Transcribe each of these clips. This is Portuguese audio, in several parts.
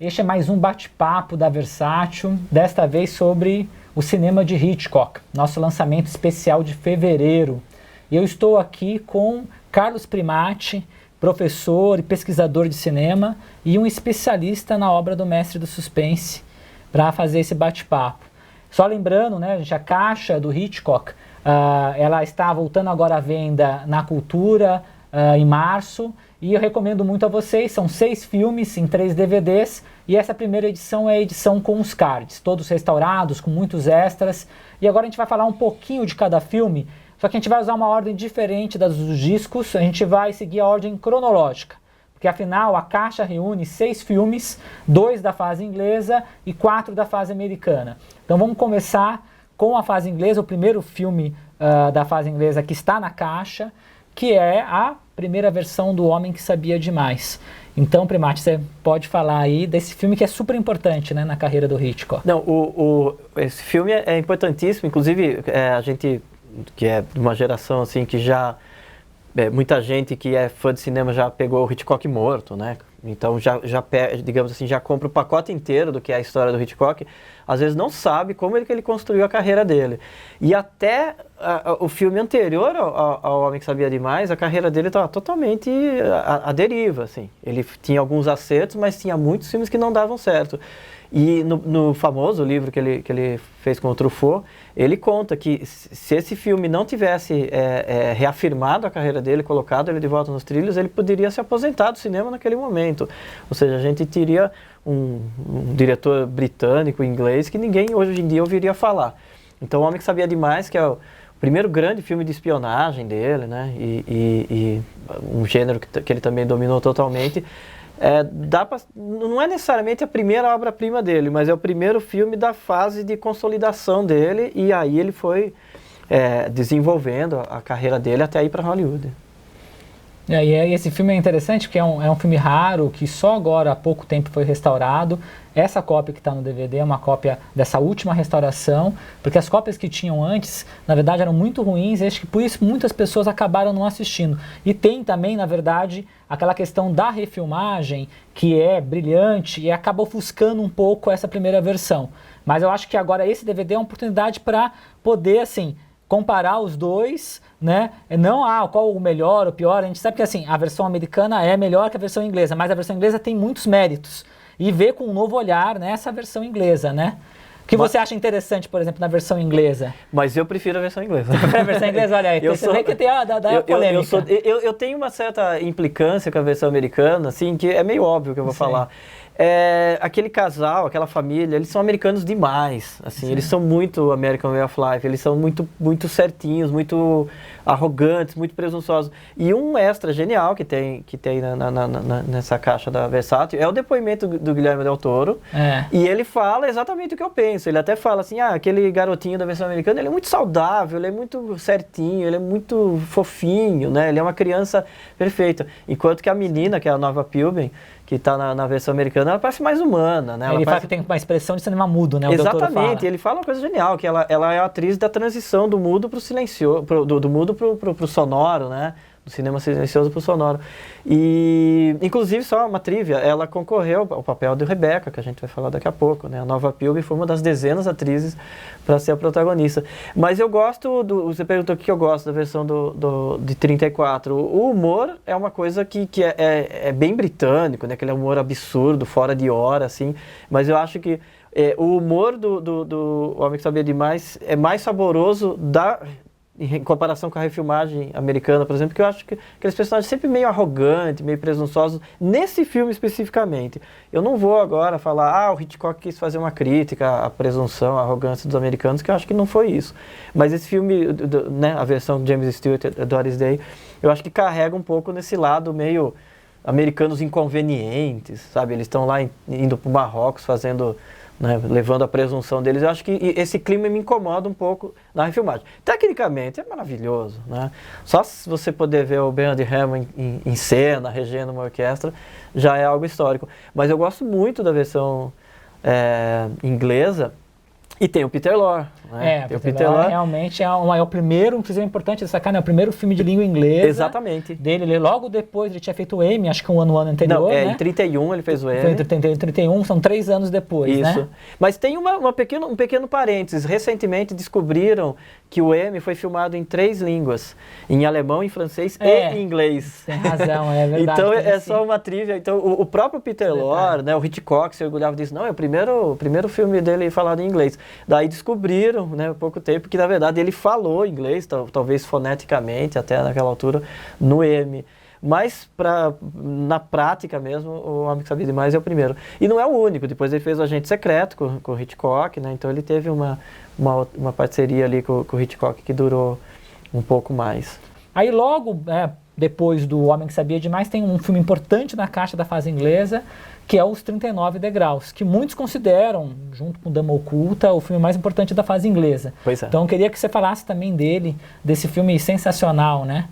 Este é mais um bate-papo da Versátil, desta vez sobre o cinema de Hitchcock, nosso lançamento especial de fevereiro. E eu estou aqui com Carlos Primati, professor e pesquisador de cinema e um especialista na obra do Mestre do Suspense, para fazer esse bate-papo. Só lembrando, né, gente, a caixa do Hitchcock, ela está voltando agora à venda na Cultura em março, e eu recomendo muito a vocês. São 6 filmes em 3 DVDs, e essa primeira edição é a edição com os cards, todos restaurados, com muitos extras. E agora a gente vai falar um pouquinho de cada filme, só que a gente vai usar uma ordem diferente das dos discos, a gente vai seguir a ordem cronológica, porque afinal a caixa reúne 6 filmes, 2 da fase inglesa e 4 da fase americana. Então vamos começar com a fase inglesa, o primeiro filme da fase inglesa que está na caixa, que é a primeira versão do Homem que Sabia Demais. Então, Primati, você pode falar aí desse filme que é super importante, né, na carreira do Hitchcock. Não, esse filme é importantíssimo, inclusive a gente que é de uma geração assim que já muita gente que é fã de cinema já pegou o Hitchcock morto, né? Então digamos assim, já compra o pacote inteiro do que é a história do Hitchcock. Às vezes não sabe como que ele construiu a carreira dele. E até o filme anterior ao Homem que Sabia Demais, a carreira dele estava totalmente à deriva, assim. Ele tinha alguns acertos, mas tinha muitos filmes que não davam certo. E no famoso livro que ele fez com o Truffaut, ele conta que se esse filme não tivesse reafirmado a carreira dele, colocado ele de volta nos trilhos, ele poderia se aposentar do cinema naquele momento. Ou seja, a gente teria um diretor britânico, inglês, que ninguém hoje em dia ouviria falar. Então, O Homem que Sabia Demais, que é o primeiro grande filme de espionagem dele, né, e um gênero que ele também dominou totalmente, não é necessariamente a primeira obra-prima dele, mas é o primeiro filme da fase de consolidação dele, e aí ele foi desenvolvendo a carreira dele até ir para Hollywood. E esse filme é interessante porque é um filme raro, que só agora há pouco tempo foi restaurado. Essa cópia que está no DVD é uma cópia dessa última restauração, porque as cópias que tinham antes, na verdade, eram muito ruins, e acho que por isso muitas pessoas acabaram não assistindo. E tem também, na verdade, aquela questão da refilmagem, que é brilhante e acaba ofuscando um pouco essa primeira versão. Mas eu acho que agora esse DVD é uma oportunidade para poder, assim, comparar os dois, né? Não qual o melhor ou pior. A gente sabe que assim, a versão americana é melhor que a versão inglesa, mas a versão inglesa tem muitos méritos. E ver com um novo olhar nessa versão inglesa, né? O que você acha interessante, por exemplo, na versão inglesa? Mas eu prefiro a versão inglesa. Você prefere a versão inglesa? Olha aí, você vê que tem a polêmica. Eu tenho uma certa implicância com a versão americana, assim, que é meio óbvio que eu vou falar. Aquele casal, aquela família, eles são americanos demais, assim, eles são muito American Way of Life, eles são muito, muito certinhos, muito arrogantes, muito presunçosos. E um extra genial que tem nessa caixa da Versátil é o depoimento do Guilherme Del Toro, e ele fala exatamente o que eu penso. Ele até fala assim, aquele garotinho da versão americana, ele é muito saudável, ele é muito certinho, ele é muito fofinho, né? Ele é uma criança perfeita, enquanto que a menina, que é a Nova Pilbeam, que está na versão americana, ela parece mais humana, né? Ele fala que tem uma expressão de cinema mudo, né? Exatamente, ele fala uma coisa genial, que ela é a atriz da transição do mudo para o silencioso, do mudo para o sonoro, né? Do cinema silencioso para o sonoro. E, inclusive, só uma trivia, ela concorreu ao papel de Rebecca, que a gente vai falar daqui a pouco, né? A Nova Pilbeam foi uma das dezenas de atrizes para ser a protagonista. Mas eu gosto, você perguntou o que eu gosto da versão de 34. O humor é uma coisa que é bem britânico, né? Aquele humor absurdo, fora de hora, assim. Mas eu acho que o humor do Homem que Sabia Demais é mais saboroso em comparação com a refilmagem americana, por exemplo, que eu acho que aqueles personagens sempre meio arrogantes, meio presunçosos, nesse filme especificamente. Eu não vou agora falar, o Hitchcock quis fazer uma crítica à presunção, à arrogância dos americanos, que eu acho que não foi isso. Mas esse filme, né, a versão de James Stewart, Doris Day, eu acho que carrega um pouco nesse lado meio americanos inconvenientes, sabe? Eles estão lá indo para o Marrocos fazendo... Né, levando a presunção deles. Eu acho que esse clima me incomoda um pouco na refilmagem. Tecnicamente é maravilhoso, né? Só se você poder ver o Bernard Herrmann em cena, regendo uma orquestra, já é algo histórico. Mas eu gosto muito da versão inglesa, E tem o Peter Lorre, né? O Peter Lorre realmente é o primeiro, inclusive é importante destacar, né? O primeiro filme de língua inglesa. Exatamente. Dele, logo depois ele tinha feito o Emmy, acho que um ano anterior, Não, né? em 31 ele fez o Emmy. Foi entre 31 e 31, são 3 anos depois, Isso. né? Mas tem um pequeno parênteses. Recentemente descobriram que o Emmy foi filmado em 3 línguas. Em alemão, em francês e em inglês. Tem razão, é verdade. Então é só uma trivia. Então o próprio Peter Lorre, né, o Hitchcock se orgulhava disso. Não, é o primeiro filme dele falado em inglês. Daí descobriram, né, há pouco tempo, que na verdade ele falou inglês, talvez foneticamente, até naquela altura, no Emmy. Mas na prática mesmo, o Homem que Sabia Demais é o primeiro. E não é o único, depois ele fez o Agente Secreto com o Hitchcock, né? Então ele teve uma parceria ali com o Hitchcock que durou um pouco mais. Aí logo depois do Homem que Sabia Demais tem um filme importante na caixa da fase inglesa, que é Os 39 Degraus, que muitos consideram, junto com Dama Oculta, o filme mais importante da fase inglesa. Pois é. Então eu queria que você falasse também desse filme sensacional, né?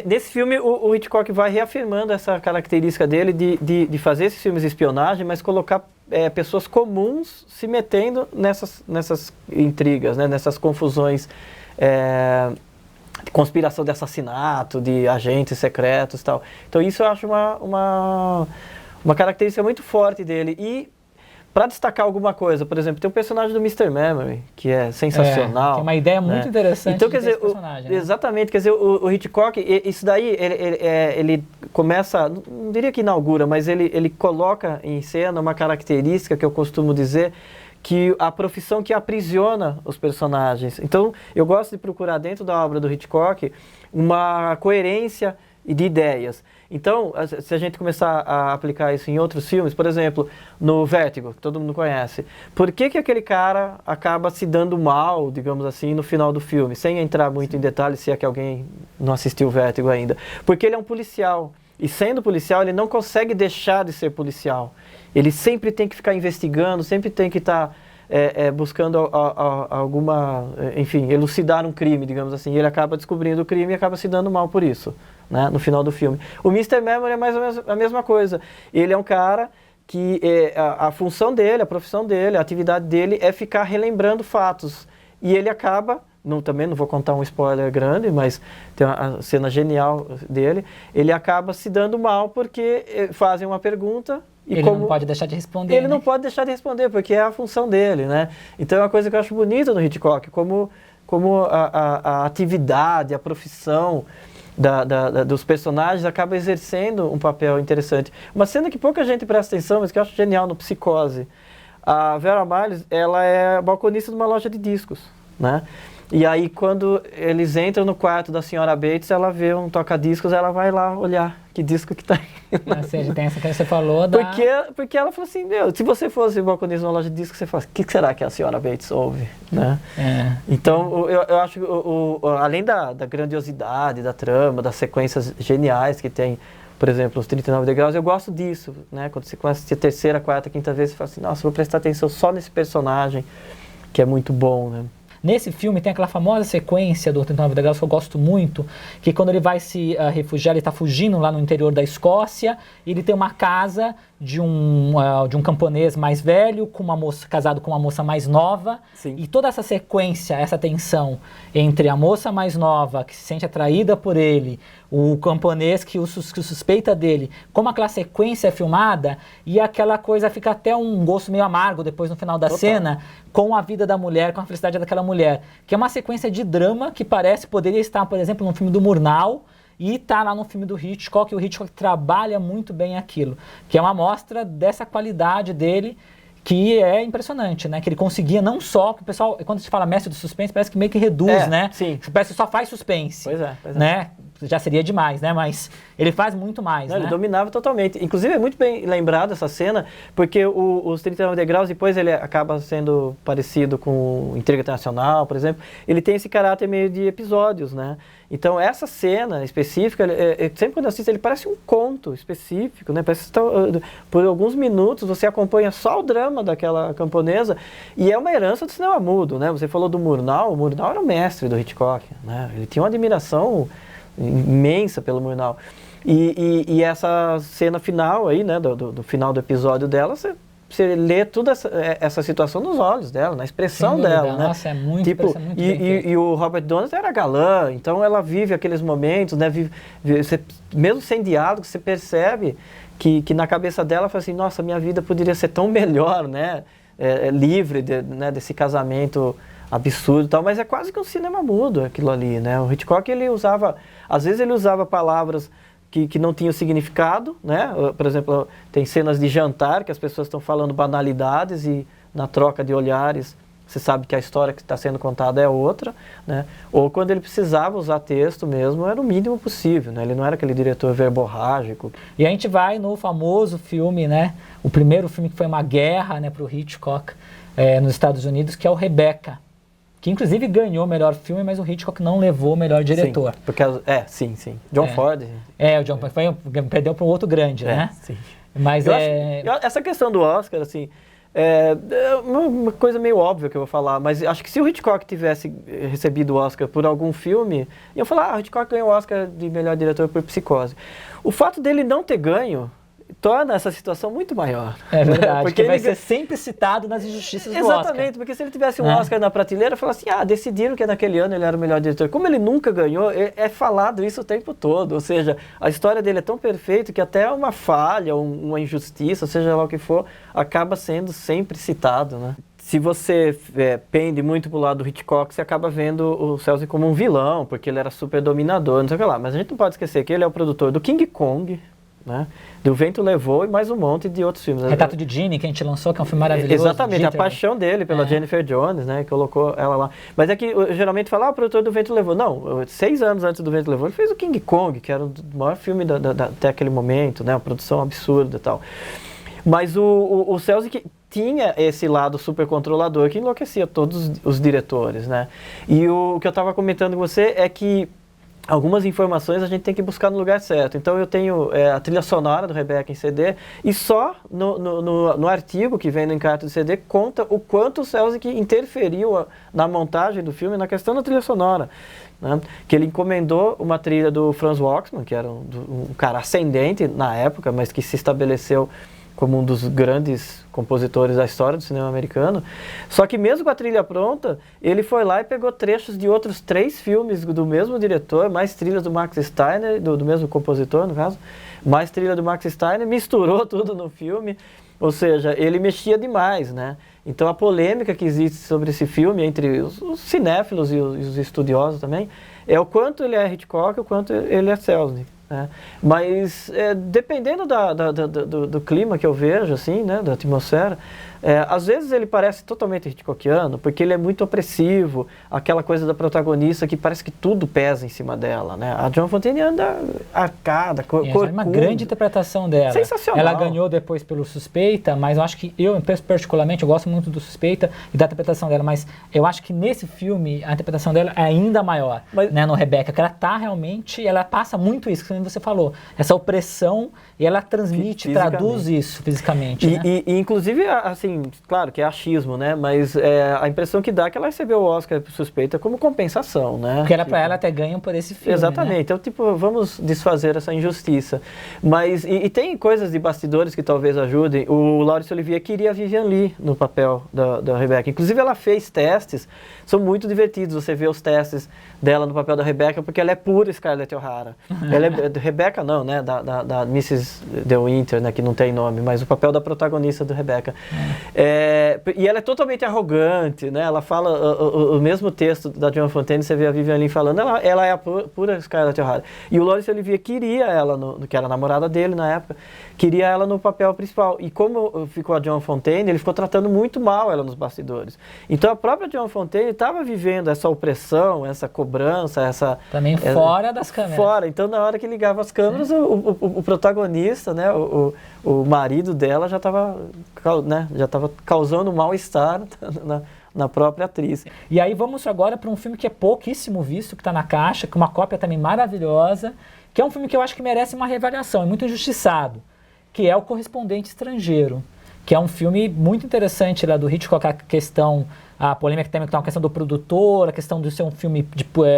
Nesse filme o Hitchcock vai reafirmando essa característica dele de fazer esses filmes de espionagem, mas colocar pessoas comuns se metendo nessas intrigas, né, nessas confusões de conspiração de assassinato, de agentes secretos e tal. Então isso eu acho uma característica muito forte dele. E para destacar alguma coisa, por exemplo, tem o personagem do Mr. Memory, que é sensacional. Tem uma ideia muito interessante então, quer dizer, personagem. Exatamente, quer dizer, o Hitchcock, isso daí, ele começa, não diria que inaugura, mas ele coloca em cena uma característica que eu costumo dizer, que a profissão que aprisiona os personagens. Então, eu gosto de procurar dentro da obra do Hitchcock uma coerência de ideias. Então, se a gente começar a aplicar isso em outros filmes, por exemplo, no Vértigo, que todo mundo conhece, por que aquele cara acaba se dando mal, digamos assim, no final do filme? Sem entrar muito em detalhes, se é que alguém não assistiu o Vértigo ainda. Porque ele é um policial. E sendo policial, ele não consegue deixar de ser policial. Ele sempre tem que ficar investigando, sempre tem que estar buscando alguma, enfim, elucidar um crime, digamos assim. E ele acaba descobrindo o crime e acaba se dando mal por isso, né, no final do filme. O Mr. Memory é mais ou menos a mesma coisa. Ele é um cara que a função dele, a profissão dele, a atividade dele é ficar relembrando fatos. E ele acaba, também não vou contar um spoiler grande, mas tem uma cena genial dele, ele acaba se dando mal porque fazem uma pergunta e ele não pode deixar de responder. Ele não pode deixar de responder, porque é a função dele, né? Então é uma coisa que eu acho bonita no Hitchcock, como a atividade, a profissão dos personagens acaba exercendo um papel interessante. Uma cena que pouca gente presta atenção, mas que eu acho genial no Psicose. A Vera Miles, ela é balconista de uma loja de discos, né? E aí, quando eles entram no quarto da senhora Bates, ela vê um toca-discos, ela vai lá olhar que disco que tá aí. Ou seja, tem essa que você falou Porque ela falou assim, se você fosse balconista numa loja de discos, você fala, o que será que a senhora Bates ouve, né? Então, eu acho que, além da grandiosidade, da trama, das sequências geniais que tem, por exemplo, os 39 Degraus, eu gosto disso, né? Quando você começa a assistir a terceira, quarta, quinta vez, você fala assim, nossa, vou prestar atenção só nesse personagem, que é muito bom, né? Nesse filme tem aquela famosa sequência do 39 Degraus que eu gosto muito, que quando ele vai se refugiar, ele está fugindo lá no interior da Escócia, e ele tem uma casa de um camponês mais velho, com uma moça, casado com uma moça mais nova. Sim. E toda essa sequência, essa tensão entre a moça mais nova, que se sente atraída por ele, o camponês que suspeita dele, como aquela sequência é filmada, e aquela coisa fica até um gosto meio amargo depois no final da cena, com a vida da mulher, com a felicidade daquela mulher. Que é uma sequência de drama que poderia estar, por exemplo, no filme do Murnau, e está lá no filme do Hitchcock, e o Hitchcock trabalha muito bem aquilo, que é uma amostra dessa qualidade dele, que é impressionante, né? Que ele conseguia não só, o pessoal, quando se fala mestre do suspense, parece que meio que reduz, né? Sim. Parece que só faz suspense. Pois é. Né? Já seria demais, né? Mas ele faz muito mais, não, né? Ele dominava totalmente. Inclusive, é muito bem lembrado essa cena, porque os 39 Degraus, depois ele acaba sendo parecido com Intriga Internacional, por exemplo. Ele tem esse caráter meio de episódios, né? Então, essa cena específica, sempre quando eu assisto, ele parece um conto específico, né? Parece que por alguns minutos você acompanha só o drama daquela camponesa, e é uma herança do cinema mudo, né? Você falou do Murnau, o Murnau era o mestre do Hitchcock, né? Ele tinha uma admiração imensa pelo Murnau. E essa cena final aí, né, do final do episódio dela, você lê toda essa situação nos olhos dela, na expressão Sem dúvida. dela, né? Nossa, é muito, tipo, muito bem feito. e o Robert Downey era galã, então ela vive aqueles momentos, né? Mesmo sem diálogo, você percebe que na cabeça dela fala assim, nossa, minha vida poderia ser tão melhor, né? Livre né, desse casamento absurdo e tal, mas é quase que um cinema mudo aquilo ali, né? O Hitchcock, às vezes ele usava palavras que não tinham significado, né? Por exemplo, tem cenas de jantar que as pessoas estão falando banalidades e na troca de olhares você sabe que a história que está sendo contada é outra, né? Ou quando ele precisava usar texto mesmo, era o mínimo possível, né? Ele não era aquele diretor verborrágico. E a gente vai no famoso filme, né? O primeiro filme que foi uma guerra, né, para o Hitchcock nos Estados Unidos, que é o Rebecca, que inclusive ganhou o melhor filme, mas o Hitchcock não levou o melhor diretor. Sim, porque, sim. John Ford. O John Ford perdeu para um outro grande, né? Sim. Mas essa questão do Oscar, assim, é uma coisa meio óbvia que eu vou falar, mas acho que se o Hitchcock tivesse recebido o Oscar por algum filme, iam falar, o Hitchcock ganhou o Oscar de melhor diretor por Psicose. O fato dele não ter ganho torna essa situação muito maior. É verdade, porque ele vai ser sempre citado nas injustiças do Oscar. Exatamente, porque se ele tivesse um Oscar na prateleira, fala assim, decidiram que naquele ano ele era o melhor diretor. Como ele nunca ganhou, é falado isso o tempo todo, ou seja, a história dele é tão perfeita que até uma falha, uma injustiça, seja lá o que for, acaba sendo sempre citado, né? Se você pende muito pro lado do Hitchcock, você acaba vendo o Selznick como um vilão, porque ele era super dominador, não sei o que lá. Mas a gente não pode esquecer que ele é o produtor do King Kong, né? Do Vento Levou e mais um monte de outros filmes. Retrato de Ginny, que a gente lançou, que é um filme maravilhoso. Exatamente, a paixão dele pela Jennifer Jones, né? Colocou ela lá. Mas é que geralmente fala, o produtor do Vento Levou. Não, 6 anos antes do Vento Levou, ele fez o King Kong, que era o maior filme até aquele momento, né? Uma produção absurda e tal. Mas o Selznick tinha esse lado super controlador que enlouquecia todos os diretores, né? E o que eu estava comentando com você é que algumas informações a gente tem que buscar no lugar certo. Então eu tenho a trilha sonora do Rebecca em CD e só no artigo que vem no encarte do CD conta o quanto o Selznick interferiu na montagem do filme na questão da trilha sonora. Né? Que ele encomendou uma trilha do Franz Waxman, que era um cara ascendente na época, mas que se estabeleceu como um dos grandes compositores da história do cinema americano. Só que mesmo com a trilha pronta, ele foi lá e pegou trechos de outros 3 filmes do mesmo diretor, mais trilhas do Max Steiner, do mesmo compositor, no caso, mais trilha do Max Steiner, misturou tudo no filme, ou seja, ele mexia demais, né? Então a polêmica que existe sobre esse filme, entre os cinéfilos e os estudiosos também, é o quanto ele é Hitchcock e o quanto ele é Selznick. Mas dependendo do clima que eu vejo, assim, né, da atmosfera, às vezes ele parece totalmente Hitchcockiano, porque ele é muito opressivo, aquela coisa da protagonista que parece que tudo pesa em cima dela, né? A Joan Fontaine anda arcada, corcunda. É uma grande interpretação dela. Sensacional. Ela ganhou depois pelo Suspeita, mas eu acho que particularmente, eu gosto muito do Suspeita e da interpretação dela, mas eu acho que nesse filme a interpretação dela é ainda maior, né, no Rebecca, que ela tá realmente, ela passa muito isso, como você falou, essa opressão, e ela transmite, traduz isso fisicamente. E inclusive, assim, claro que é achismo, né? Mas a impressão que dá é que ela recebeu o Oscar por Suspeita como compensação, né? Porque ela, pra ela até ganham por esse filme, exatamente. Né? Então, tipo, vamos desfazer essa injustiça. Mas, e tem coisas de bastidores que talvez ajudem. O Laurence Olivier queria a Vivian Leigh no papel da Rebecca. Inclusive, ela fez testes, são muito divertidos você ver os testes dela no papel da Rebecca, porque ela é pura Scarlett O'Hara. Ela é Rebecca não, né? Da Mrs. De Winter, né? Que não tem nome, mas o papel da protagonista do Rebecca. E ela é totalmente arrogante, né? Ela fala o mesmo texto da Joan Fontaine, você vê a Vivian Leigh falando, ela é a pura Scarlett O'Hara. E o Laurence Olivier queria ela, que era a namorada dele na época, queria ela no papel principal. E como ficou a Joan Fontaine, ele ficou tratando muito mal ela nos bastidores. Então a própria Joan Fontaine estava vivendo essa opressão, essa cobrança, essa... Também fora das câmeras. Fora. Então na hora que ligava as câmeras, o protagonista, né, o marido dela já estava, né, causando mal-estar na própria atriz. E aí vamos agora para um filme que é pouquíssimo visto, que está na caixa, com uma cópia também maravilhosa, que é um filme que eu acho que merece uma reavaliação, é muito injustiçado, que é O Correspondente Estrangeiro, que é um filme muito interessante lá do Hitchcock, a questão a polêmica também que tem a questão do produtor, a questão de ser um filme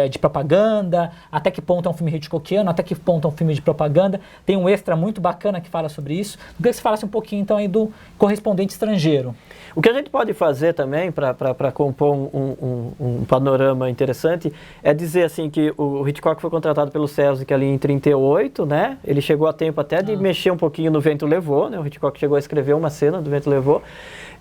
de propaganda, até que ponto é um filme Hitchcockiano, até que ponto é um filme de propaganda. Tem um extra muito bacana que fala sobre isso. Eu queria que você falasse um pouquinho então aí do Correspondente Estrangeiro. O que a gente pode fazer também para compor um panorama interessante é dizer assim que o Hitchcock foi contratado pelo Selznick ali em 38, né? Ele chegou a tempo até de mexer um pouquinho no Vento Levou, né? O Hitchcock chegou a escrever uma cena do Vento Levou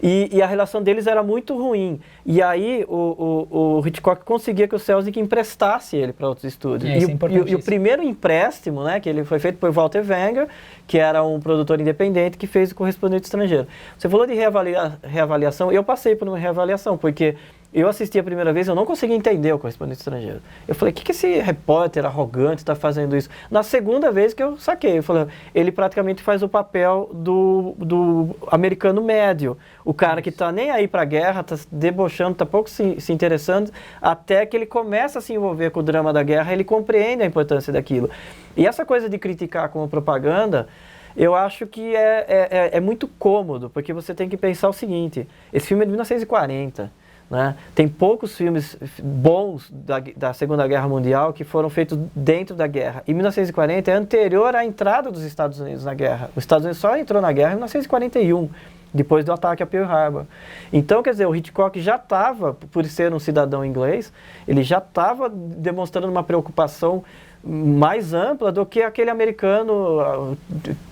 e a relação deles era muito ruim. E aí o Hitchcock conseguia que o Selznick emprestasse ele para outros estúdios. E o primeiro empréstimo, né, que ele foi feito por Walter Wenger, que era um produtor independente que fez o Correspondente Estrangeiro. Você falou de reavaliação, eu passei por uma reavaliação, porque eu assisti a primeira vez, eu não conseguia entender o Correspondente Estrangeiro. Eu falei, o que esse repórter arrogante está fazendo isso? Na segunda vez que eu saquei, eu falei, ele praticamente faz o papel do americano médio. O cara que está nem aí para a guerra, está debochando, está pouco se interessando, até que ele começa a se envolver com o drama da guerra, ele compreende a importância daquilo. E essa coisa de criticar como propaganda, eu acho que é muito cômodo, porque você tem que pensar o seguinte, esse filme é de 1940, né? Tem poucos filmes bons da Segunda Guerra Mundial que foram feitos dentro da guerra. E 1940 é anterior à entrada dos Estados Unidos na guerra. Os Estados Unidos só entrou na guerra em 1941, depois do ataque a Pearl Harbor. Então, quer dizer, o Hitchcock já estava, por ser um cidadão inglês, ele já estava demonstrando uma preocupação mais ampla do que aquele americano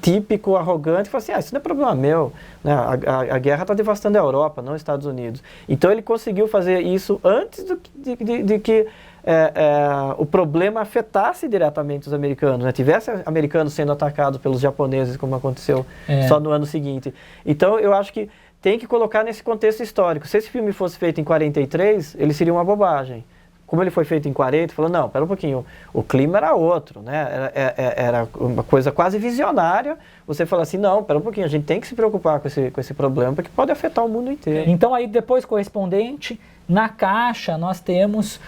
típico, arrogante, que fala assim, isso não é problema meu, né? A guerra está devastando a Europa, não os Estados Unidos. Então ele conseguiu fazer isso antes de que o problema afetasse diretamente os americanos, né? Tivesse americanos sendo atacados pelos japoneses, como aconteceu só no ano seguinte. Então eu acho que tem que colocar nesse contexto histórico. Se esse filme fosse feito em 43, ele seria uma bobagem. Como ele foi feito em 40, falou, não, pera um pouquinho, o clima era outro, né? Era uma coisa quase visionária. Você fala assim, não, pera um pouquinho, a gente tem que se preocupar com esse problema, porque pode afetar o mundo inteiro. Então aí depois, Correspondente, na caixa nós temos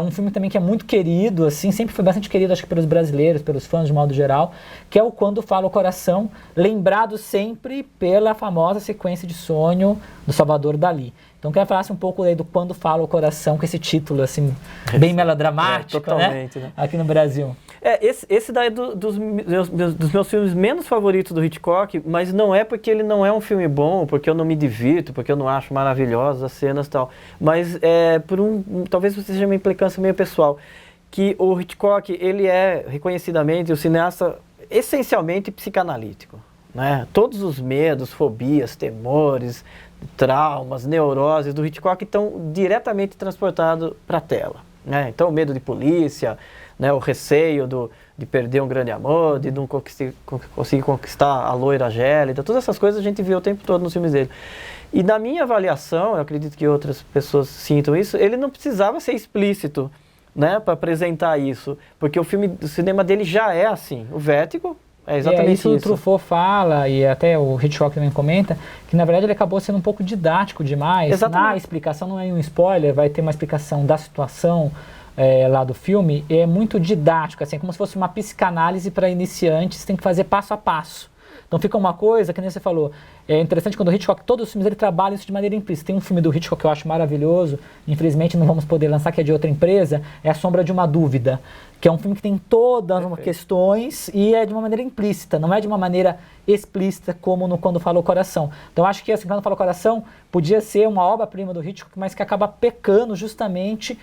um filme também que é muito querido, assim, sempre foi bastante querido, acho que pelos brasileiros, pelos fãs de modo geral, que é o Quando Fala o Coração, lembrado sempre pela famosa sequência de sonho do Salvador Dalí. Então, eu queria falar um pouco aí do Quando Fala o Coração, com esse título, assim, bem melodramático, totalmente, né? Aqui no Brasil. Esse daí é dos meus filmes menos favoritos do Hitchcock, mas não é porque ele não é um filme bom, porque eu não me divirto, porque eu não acho maravilhosas as cenas e tal, mas talvez seja uma implicância meio pessoal, que o Hitchcock, ele é reconhecidamente o cineasta essencialmente psicanalítico, né? Todos os medos, fobias, temores, traumas, neuroses do Hitchcock estão diretamente transportados para a tela, né? Então o medo de polícia, né? O receio de perder um grande amor, de não conseguir conquistar a loira gélida, todas essas coisas a gente vê o tempo todo nos filmes dele. E na minha avaliação, eu acredito que outras pessoas sintam isso, ele não precisava ser explícito, né? Para apresentar isso, porque o cinema dele já é assim, o Vértigo. É exatamente isso. O Truffaut fala, e até o Hitchcock também comenta, que na verdade ele acabou sendo um pouco didático demais. Exatamente. Na explicação, não é um spoiler, vai ter uma explicação da situação lá do filme, é muito didático, assim, como se fosse uma psicanálise para iniciantes, tem que fazer passo a passo. Então fica uma coisa, que nem você falou, é interessante quando o Hitchcock, todos os filmes ele trabalha isso de maneira implícita. Tem um filme do Hitchcock que eu acho maravilhoso, infelizmente não vamos poder lançar, que é de outra empresa, é A Sombra de uma Dúvida, que é um filme que tem todas as questões e é de uma maneira implícita, não é de uma maneira explícita como no Quando Fala o Coração. Então acho que assim, Quando Fala o Coração podia ser uma obra-prima do Hitchcock, mas que acaba pecando justamente,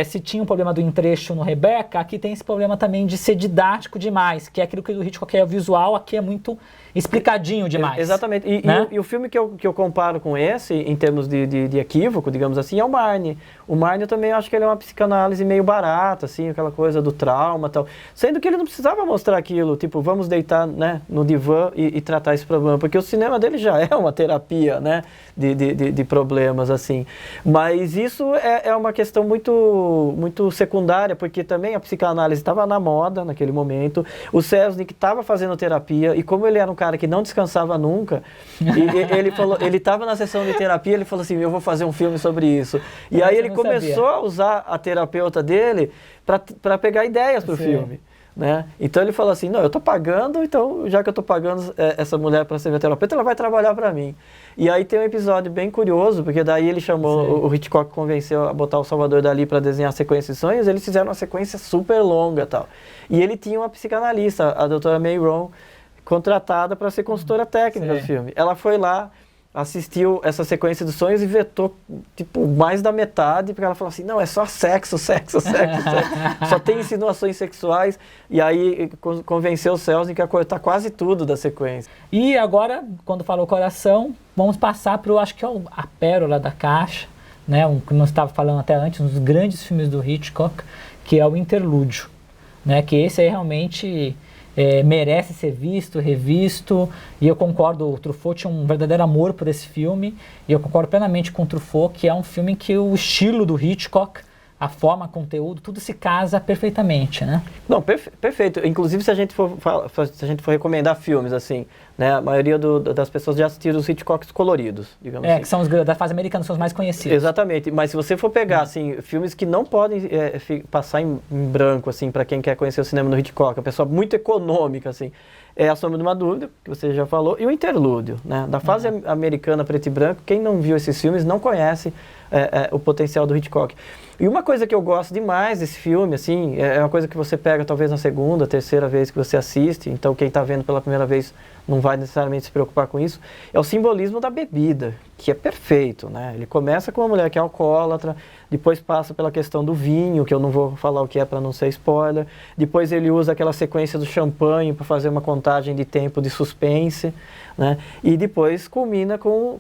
se tinha um problema do entrecho no Rebecca, aqui tem esse problema também de ser didático demais, que é aquilo que o Hitchcock é visual, aqui é muito explicadinho demais. Exatamente, e o filme que eu comparo com esse, em termos de equívoco, digamos assim, é o Marnie. O Marnie eu também acho que ele é uma psicanálise meio barata, assim, aquela coisa do trauma e tal. Sendo que ele não precisava mostrar aquilo, tipo, vamos deitar, né, no divã e tratar esse problema, porque o cinema dele já é uma terapia, né, de problemas, assim. Mas isso é uma questão muito, muito secundária, porque também a psicanálise estava na moda naquele momento, o Selznick estava fazendo terapia, e como ele era um cara que não descansava nunca, ele estava na sessão de terapia, ele falou assim, eu vou fazer um filme sobre isso. E aí ele começou a usar a terapeuta dele para pegar ideias para o filme. né? Então ele falou assim, não, eu estou pagando, então já que eu estou pagando essa mulher para ser minha terapeuta, ela vai trabalhar para mim. E aí tem um episódio bem curioso, porque daí ele chamou, o Hitchcock convenceu a botar o Salvador Dalí para desenhar a sequência de sonhos, eles fizeram uma sequência super longa e tal. E ele tinha uma psicanalista, a doutora May Rohn, contratada para ser consultora técnica do filme. Ela foi lá, assistiu essa sequência dos sonhos e vetou, tipo, mais da metade, porque ela falou assim, não, é só sexo, sexo, sexo, sexo. Só tem insinuações sexuais, e aí convenceu o Selznick a cortar quase tudo da sequência. E agora, quando falou coração, vamos passar para acho que é a pérola da caixa, né, que nós estávamos falando até antes, um dos grandes filmes do Hitchcock, que é o Interlúdio, né, que esse aí realmente... merece ser visto, revisto, e eu concordo, o Truffaut tinha um verdadeiro amor por esse filme, e eu concordo plenamente com o Truffaut, que é um filme em que o estilo do Hitchcock, a forma, conteúdo, tudo se casa perfeitamente, né? Não, perfeito. Inclusive, se a gente for recomendar filmes, assim, né, a maioria das pessoas já assistiram os Hitchcocks coloridos, digamos assim. Que são os da fase americana, são os mais conhecidos. Exatamente, mas se você for pegar, assim, filmes que não podem passar em branco, assim, para quem quer conhecer o cinema do Hitchcock, a pessoa muito econômica, assim, é A Sombra de uma Dúvida, que você já falou, e o Interlúdio, né? Da fase americana preto e branco, quem não viu esses filmes não conhece o potencial do Hitchcock. E uma coisa que eu gosto demais desse filme, assim, é uma coisa que você pega talvez na segunda, terceira vez que você assiste, então quem está vendo pela primeira vez não vai necessariamente se preocupar com isso, é o simbolismo da bebida, que é perfeito, né? Ele começa com uma mulher que é alcoólatra, depois passa pela questão do vinho, que eu não vou falar o que é para não ser spoiler, depois ele usa aquela sequência do champanhe para fazer uma contagem de tempo de suspense, né? E depois culmina com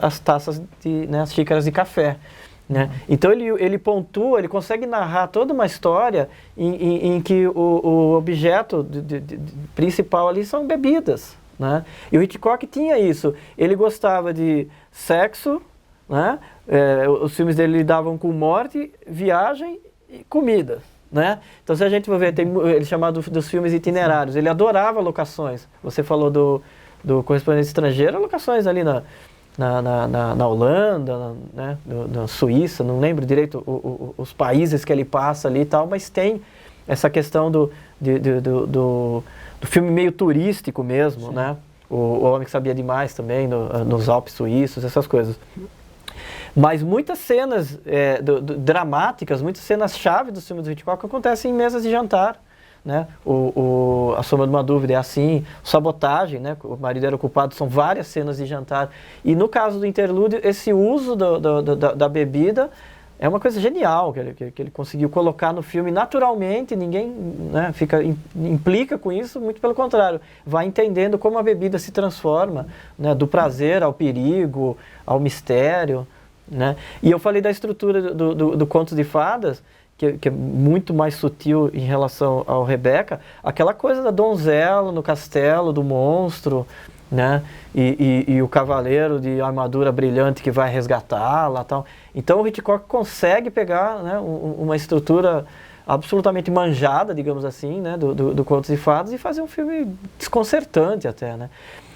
as taças, né, as xícaras de café. Né? Então ele pontua, ele consegue narrar toda uma história em que o objeto principal ali são bebidas, né? E o Hitchcock tinha isso, ele gostava de sexo, né? Os filmes dele lidavam com morte, viagem e comida, né? Então se a gente for ver, ele chamava dos filmes itinerários, ele adorava locações. Você falou do Correspondente Estrangeiro, locações ali na Holanda, né, na Suíça, não lembro direito os países que ele passa ali e tal, mas tem essa questão do filme meio turístico mesmo, né? O Homem que Sabia Demais também, nos Alpes Suíços, essas coisas. Mas muitas cenas dramáticas, muitas cenas-chave dos filmes do Hitchcock acontecem em mesas de jantar. Né? A Sombra de uma Dúvida é assim, Sabotagem, né? O marido era o culpado, são várias cenas de jantar. E no caso do Interlúdio, esse uso da bebida é uma coisa genial que ele conseguiu colocar no filme naturalmente, ninguém, né, implica com isso, muito pelo contrário, vai entendendo como a bebida se transforma, né, do prazer ao perigo, ao mistério. Né? E eu falei da estrutura do Contos de Fadas, que é muito mais sutil em relação ao Rebecca, aquela coisa da donzela no castelo, do monstro, né? E o cavaleiro de armadura brilhante que vai resgatá-la, tal. Então o Hitchcock consegue pegar, né, uma estrutura absolutamente manjada, digamos assim, né, do Contos de Fadas e fazer um filme desconcertante até, né?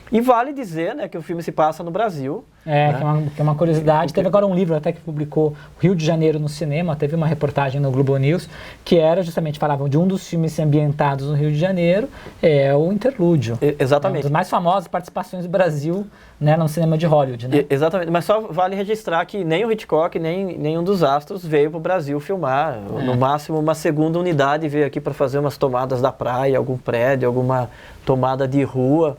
E vale dizer, né, que o filme se passa no Brasil. Né? Que é uma curiosidade. Teve agora um livro até que publicou Rio de Janeiro no cinema, teve uma reportagem no Globo News, que era justamente, falavam de um dos filmes ambientados no Rio de Janeiro, o Interlúdio. Exatamente. Uma das mais famosas participações do Brasil, né, no cinema de Hollywood. Né? Exatamente, mas só vale registrar que nem o Hitchcock, nem nenhum dos astros veio para o Brasil filmar. No máximo uma segunda unidade veio aqui para fazer umas tomadas da praia, algum prédio, alguma tomada de rua.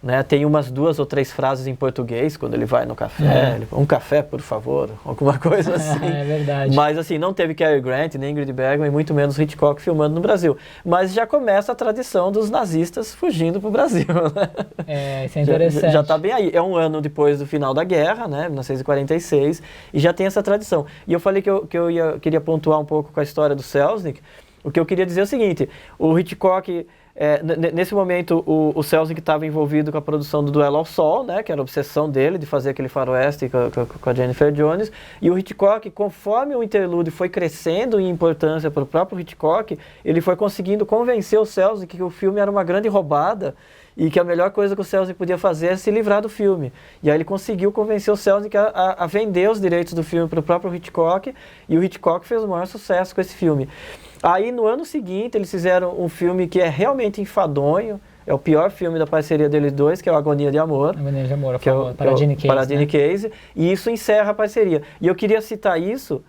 Né, tem umas 2 ou 3 frases em português quando ele vai no café, um café, por favor, alguma coisa assim. É verdade. Mas assim, não teve Cary Grant, nem Ingrid Bergman, e muito menos Hitchcock filmando no Brasil. Mas já começa a tradição dos nazistas fugindo para o Brasil. Né? Isso é interessante. Já está bem aí. É um ano depois do final da guerra, né, 1946, e já tem essa tradição. E eu falei que eu queria pontuar um pouco com a história do Selznick. O que eu queria dizer é o seguinte, o Hitchcock... nesse momento o Selznick estava envolvido com a produção do Duelo ao Sol, né, que era a obsessão dele de fazer aquele faroeste com a Jennifer Jones, e o Hitchcock, conforme o Interlúdio foi crescendo em importância para o próprio Hitchcock, ele foi conseguindo convencer o Selznick que o filme era uma grande roubada e que a melhor coisa que o Selznick podia fazer é se livrar do filme. E aí ele conseguiu convencer o Selznick a vender os direitos do filme para o próprio Hitchcock, e o Hitchcock fez o maior sucesso com esse filme. Aí no ano seguinte eles fizeram um filme que é realmente enfadonho, é o pior filme da parceria deles dois, que é o Agonia de Amor. Agonia de Amor, que é o Paradine Case, e isso encerra a parceria. E eu queria citar isso,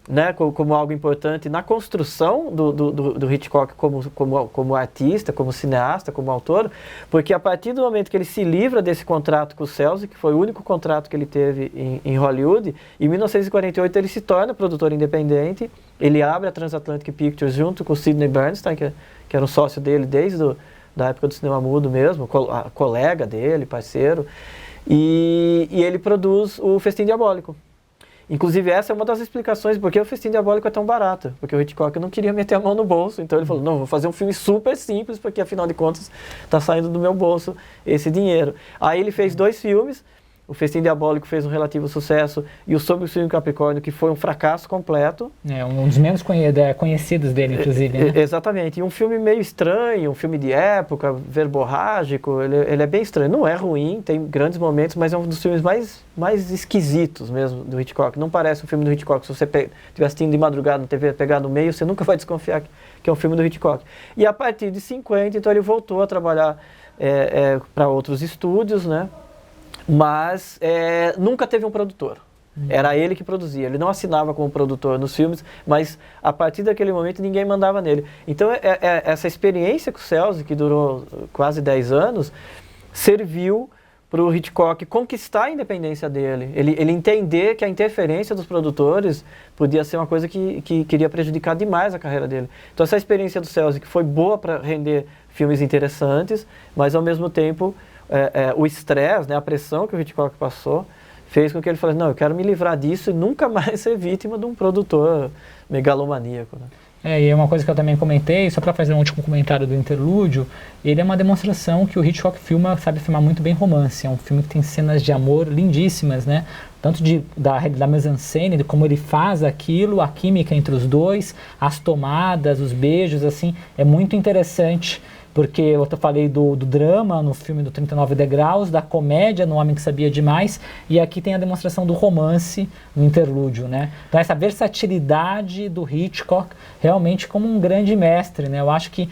né, como algo importante na construção do Hitchcock como artista, como cineasta, como autor, porque a partir do momento que ele se livra desse contrato com o Selznick, que foi o único contrato que ele teve em Hollywood, em 1948 ele se torna produtor independente, ele abre a Transatlantic Pictures junto com o Sidney Bernstein, que era um sócio dele desde da época do cinema mudo mesmo, colega dele, parceiro, e ele produz o Festim Diabólico. Inclusive, essa é uma das explicações porque o Festim Diabólico é tão barato, porque o Hitchcock não queria meter a mão no bolso, então ele falou, não, vou fazer um filme super simples, porque afinal de contas está saindo do meu bolso esse dinheiro. Aí ele fez 2 filmes, o Festim Diabólico fez um relativo sucesso, e o Sobre o Signo Capricórnio, que foi um fracasso completo. É um dos menos conhecidos dele, inclusive. Né? Exatamente, e um filme meio estranho, um filme de época, verborrágico, ele é bem estranho. Não é ruim, tem grandes momentos, mas é um dos filmes mais esquisitos mesmo do Hitchcock. Não parece um filme do Hitchcock. Se você estiver assistindo de madrugada na TV, pegar no meio, você nunca vai desconfiar que é um filme do Hitchcock. E a partir de 50, então ele voltou a trabalhar para outros estúdios, né? Mas nunca teve um produtor. Era ele que produzia. Ele não assinava como produtor nos filmes, mas a partir daquele momento ninguém mandava nele. Então essa experiência com o Selznick, que durou quase 10 anos, serviu para o Hitchcock conquistar a independência dele. Ele entender que a interferência dos produtores podia ser uma coisa que queria prejudicar demais a carreira dele. Então essa experiência do Selznick foi boa para render filmes interessantes, mas ao mesmo tempo o estresse, né, a pressão que o Hitchcock passou, fez com que ele falasse, não, eu quero me livrar disso e nunca mais ser vítima de um produtor megalomaníaco. Né? E é uma coisa que eu também comentei, só para fazer um último comentário do interlúdio, ele é uma demonstração que o Hitchcock sabe filmar muito bem romance. É um filme que tem cenas de amor lindíssimas, né? Tanto da mise-en-scène, de como ele faz aquilo, a química entre os dois, as tomadas, os beijos, assim, é muito interessante. Porque eu falei do drama no filme do 39 Degraus, da comédia no Homem que Sabia Demais, e aqui tem a demonstração do romance no interlúdio, né? Então essa versatilidade do Hitchcock realmente como um grande mestre, né? Eu acho que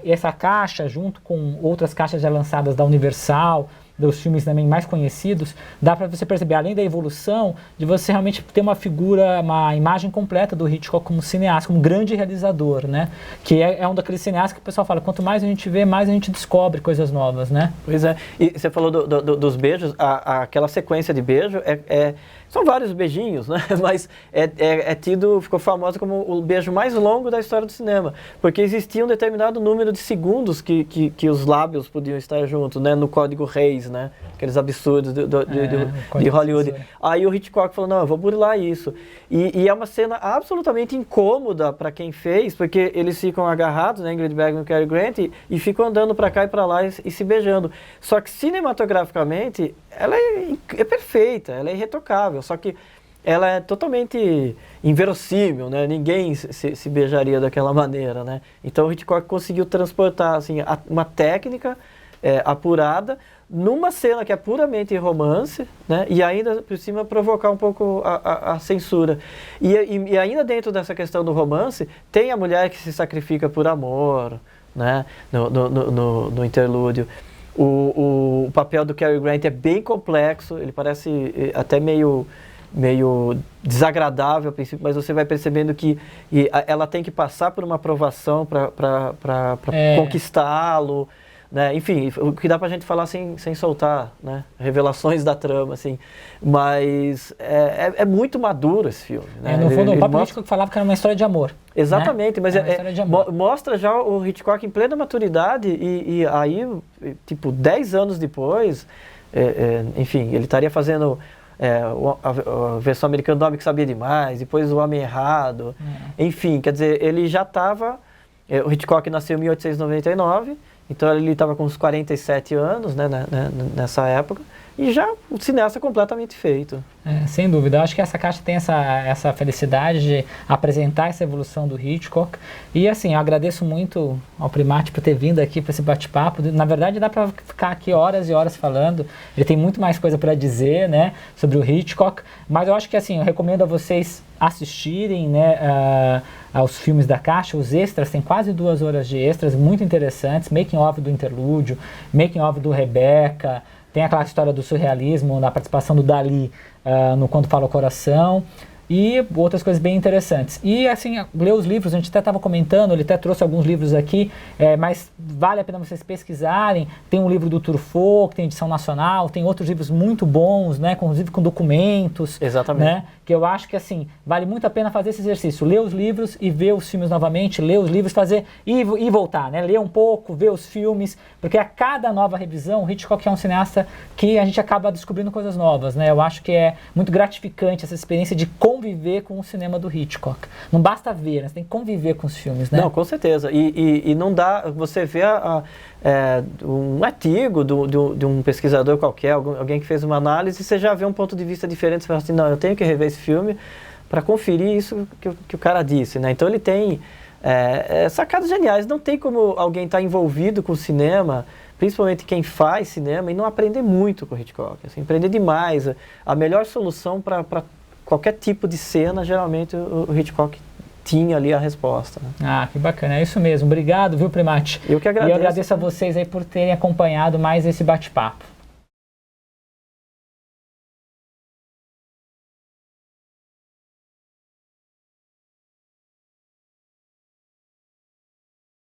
essa caixa, junto com outras caixas já lançadas da Universal, dos filmes também mais conhecidos, dá para você perceber, além da evolução, de você realmente ter uma imagem completa do Hitchcock como cineasta, como grande realizador, né? Que é um daqueles cineastas que o pessoal fala, quanto mais a gente vê, mais a gente descobre coisas novas, né? Pois é. E você falou dos beijos, aquela sequência de beijo são vários beijinhos, né? Mas ficou famosa como o beijo mais longo da história do cinema, porque existia um determinado número de segundos que os lábios podiam estar juntos, né? No Código Reis, né? Aqueles absurdos de Hollywood. Aí o Hitchcock falou, não, eu vou burlar isso. E é uma cena absolutamente incômoda para quem fez, porque eles ficam agarrados, né? Ingrid Bergman e Cary Grant, e ficam andando para cá e para lá e se beijando. Só que cinematograficamente, ela é perfeita, ela é irretocável, só que ela é totalmente inverossímil, né? Ninguém se beijaria daquela maneira, né? Então o Hitchcock conseguiu transportar assim, uma técnica apurada numa cena que é puramente romance, né? E ainda por cima provocar um pouco a censura. E ainda dentro dessa questão do romance, tem a mulher que se sacrifica por amor, né? No interlúdio. O papel do Cary Grant é bem complexo, ele parece até meio desagradável a princípio, mas você vai percebendo que ela tem que passar por uma aprovação para conquistá-lo, né? Enfim, o que dá pra gente falar sem soltar, né? Revelações da trama, assim, mas é muito maduro esse filme, né? No fundo, o próprio Hitchcock falava que era uma história de amor. Exatamente, né? Mas mostra já o Hitchcock em plena maturidade e aí, tipo, 10 anos depois, enfim, ele estaria fazendo a versão americana do Homem que Sabia Demais, depois O Homem Errado, enfim, quer dizer, ele já estava, o Hitchcock nasceu em 1899, então ele estava com uns 47 anos, né, nessa época, e já o cineasta completamente feito. Sem dúvida, eu acho que essa caixa tem essa felicidade de apresentar essa evolução do Hitchcock. E assim, eu agradeço muito ao Primati por ter vindo aqui para esse bate-papo. Na verdade, dá para ficar aqui horas e horas falando. Ele tem muito mais coisa para dizer, né, sobre o Hitchcock. Mas eu acho que assim, eu recomendo a vocês assistirem, né, aos filmes da caixa, os extras, tem quase 2 horas de extras muito interessantes, making of do Interlúdio, making of do Rebecca, tem aquela história do surrealismo, na participação do Dalí no Quando Fala o Coração, e outras coisas bem interessantes. E assim, ler os livros, a gente até estava comentando, ele até trouxe alguns livros aqui, mas vale a pena vocês pesquisarem. Tem um livro do Truffaut, que tem edição nacional, tem outros livros muito bons, né, inclusive com documentos. Exatamente. Né, que eu acho que assim, vale muito a pena fazer esse exercício, ler os livros e ver os filmes novamente, ler os livros, fazer e voltar, né, ler um pouco, ver os filmes, porque a cada nova revisão, o Hitchcock é um cineasta que a gente acaba descobrindo coisas novas, né, eu acho que é muito gratificante essa experiência de conviver com o cinema do Hitchcock. Não basta ver, né, você tem que conviver com os filmes, né? Não, com certeza, e não dá, você vê um artigo de um pesquisador qualquer, alguém que fez uma análise, e você já vê um ponto de vista diferente, você fala assim, não, eu tenho que rever esse filme para conferir isso que o cara disse, né? Então ele tem sacadas geniais, não tem como alguém estar envolvido com o cinema, principalmente quem faz cinema, e não aprender muito com o Hitchcock, assim, aprender demais. A melhor solução para qualquer tipo de cena, geralmente o Hitchcock tinha ali a resposta. Né? Ah, que bacana, é isso mesmo. Obrigado, viu, Primati? Eu que agradeço. E eu agradeço a vocês aí por terem acompanhado mais esse bate-papo.